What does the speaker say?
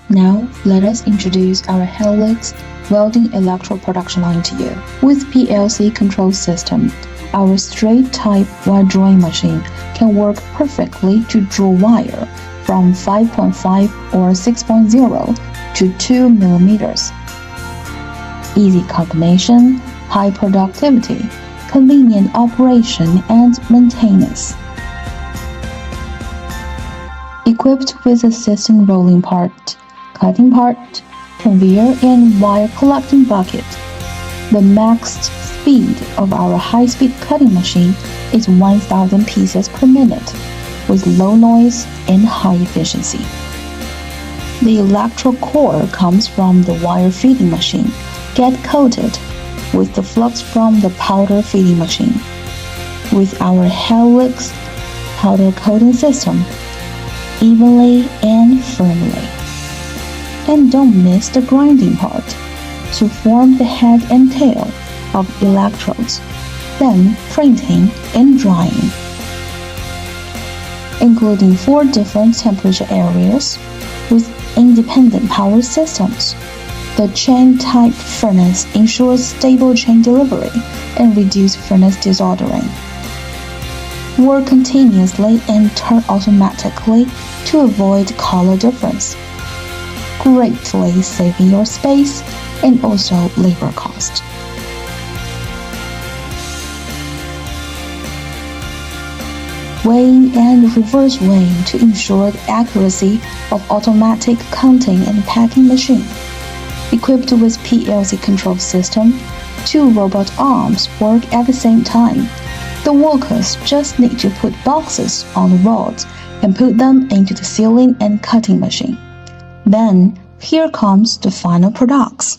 Now, let us introduce our Helix Welding Electrode Production Line to you. With PLC control system, our straight-type wire drawing machine can work perfectly to draw wire from 5.5 or 6.0 to 2 millimeters. Easy combination, high productivity, convenient operation and maintenance. Equipped with assisting rolling part, cutting part, conveyor and wire collecting bucket, the maxed speed of our high-speed cutting machine is 1,000 pieces per minute, with low noise and high efficiency. The electrode core comes from the wire feeding machine, get coated with the flux from the powder feeding machine. With our Helix powder coating system, evenly and firmly. And don't miss the grinding part to form the head and tail of electrodes, then printing and drying. Including 4 different temperature areas with independent power systems. The chain-type furnace ensures stable chain delivery and reduced furnace disordering. Work continuously and turn automatically to avoid color difference, greatly saving your space and also labor cost. Weighing and reverse weighing to ensure the accuracy of automatic counting and packing machine. Equipped with PLC control system, 2 robot arms work at the same time. The workers just need to put boxes on the rods and put them into the sealing and cutting machine. Then, here comes the final products.